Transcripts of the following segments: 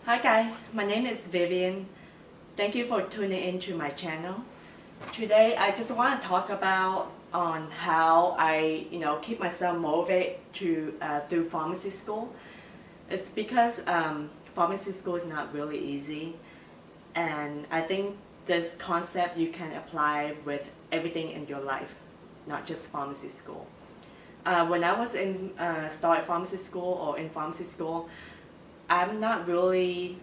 Hi guys, my name is Vivian. Thank you for tuning into my channel. Today I just want to talk about on how I keep myself motivated to through pharmacy school. It's because pharmacy school is not really easy, and I think this concept you can apply with everything in your life, not just pharmacy school. When I was in start pharmacy school or in pharmacy school, I'm not really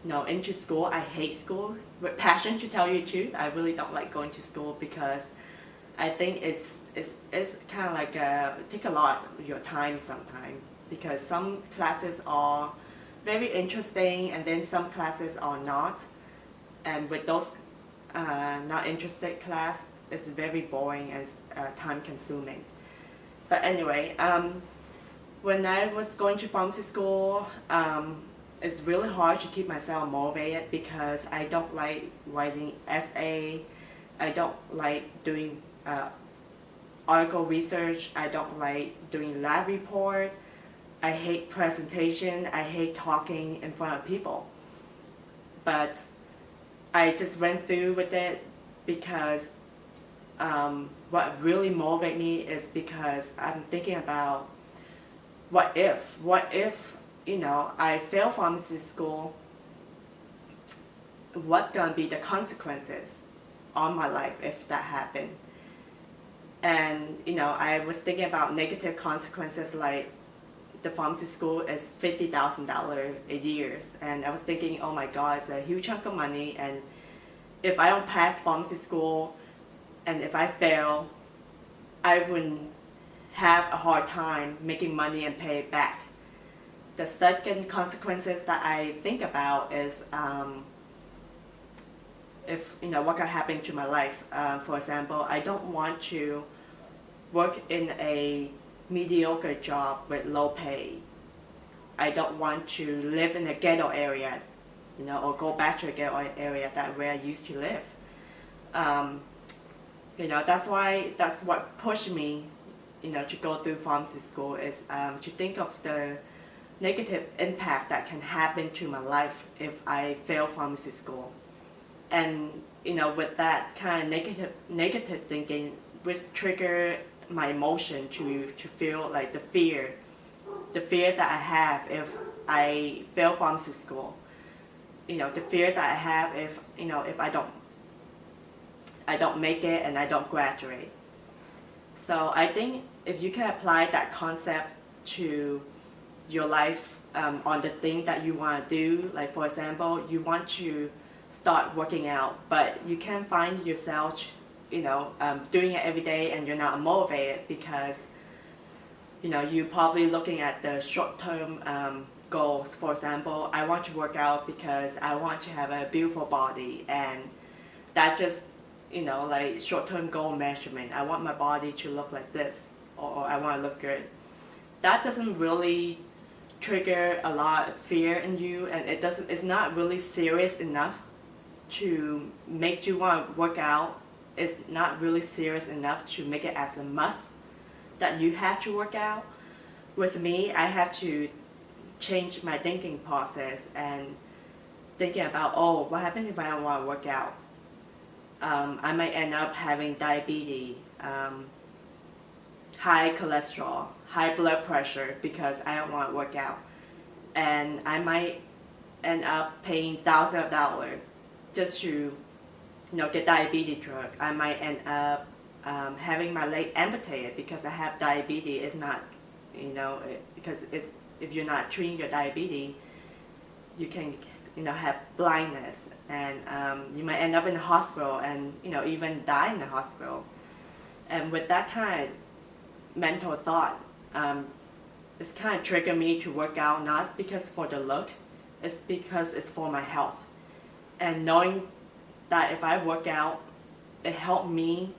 into school. I hate school with passion, to tell you the truth. I really don't like going to school because I think it's kind of like take a lot of your time sometimes, because some classes are very interesting and then some classes are not, and with those not interested class, it's very boring and time consuming. But anyway, when I was going to pharmacy school, it's really hard to keep myself motivated because I don't like writing essay. I don't like doing article research. I don't like doing lab report. I hate presentation. I hate talking in front of people. But I just went through with it because what really motivated me is because I'm thinking about what if I fail pharmacy school, what gonna be the consequences on my life if that happened. And I was thinking about negative consequences, like the pharmacy school is $50,000 a year, and I was thinking, oh my god, it's a huge chunk of money, and if I don't pass pharmacy school and if I fail, I wouldn't have a hard time making money and pay it back. The second consequences that I think about is if what could happen to my life. For example, I don't want to work in a mediocre job with low pay. I don't want to live in a ghetto area, or go back to a ghetto area where I used to live. That's what pushed me to go through pharmacy school, is to think of the negative impact that can happen to my life if I fail pharmacy school. And with that kind of negative thinking, which trigger my emotion to feel like the fear that I have if I fail pharmacy school. The fear that I have if if I don't make it and I don't graduate. So I think if you can apply that concept to your life, on the thing that you want to do, like for example, you want to start working out, but you can't find yourself, doing it every day, and you're not motivated because, you're probably looking at the short-term goals. For example, I want to work out because I want to have a beautiful body, and that just like short-term goal measurement. I want my body to look like this, or I want to look good. That doesn't really trigger a lot of fear in you, and it's not really serious enough to make you want to work out. It's not really serious enough to make it as a must that you have to work out. With me, I have to change my thinking process and thinking about, oh, what happens if I don't want to work out? I might end up having diabetes, high cholesterol, high blood pressure because I don't want to work out. And I might end up paying thousands of dollars just to get diabetes drug. I might end up having my leg amputated because I have diabetes. It's not, because if you're not treating your diabetes, you can have blindness, and you might end up in the hospital and even die in the hospital. And with that kind of mental thought, it's kind of triggered me to work out, not because for the look, it's because it's for my health. And knowing that if I work out, it helped me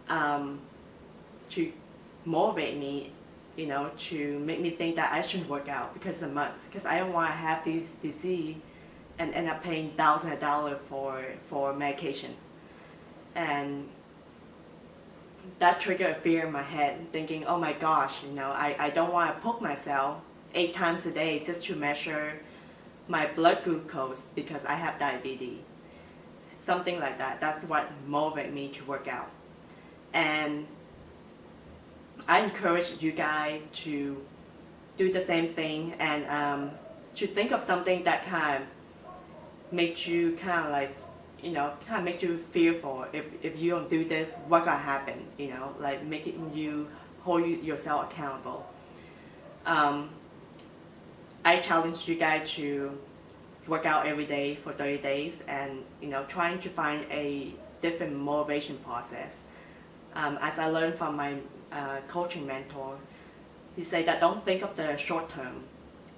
to motivate me, to make me think that I should work out because it's a must. Because I don't want to have these disease and end up paying thousands of dollars for medications. And that triggered a fear in my head, thinking, oh my gosh, I don't want to poke myself 8 times a day just to measure my blood glucose because I have diabetes. Something like that. That's what motivated me to work out. And I encourage you guys to do the same thing and to think of something that kind of makes you kind of like, kind of makes you fearful. If you don't do this, what gonna happen? Like making you hold yourself accountable. I challenge you guys to work out every day for 30 days and trying to find a different motivation process. As I learned from my coaching mentor, he said that don't think of the short term,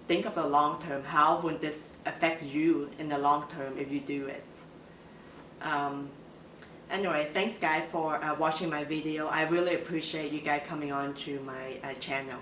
think of the long term. How would this affect you in the long term if you do it? Anyway, thanks guys for watching my video. I really appreciate you guys coming on to my channel.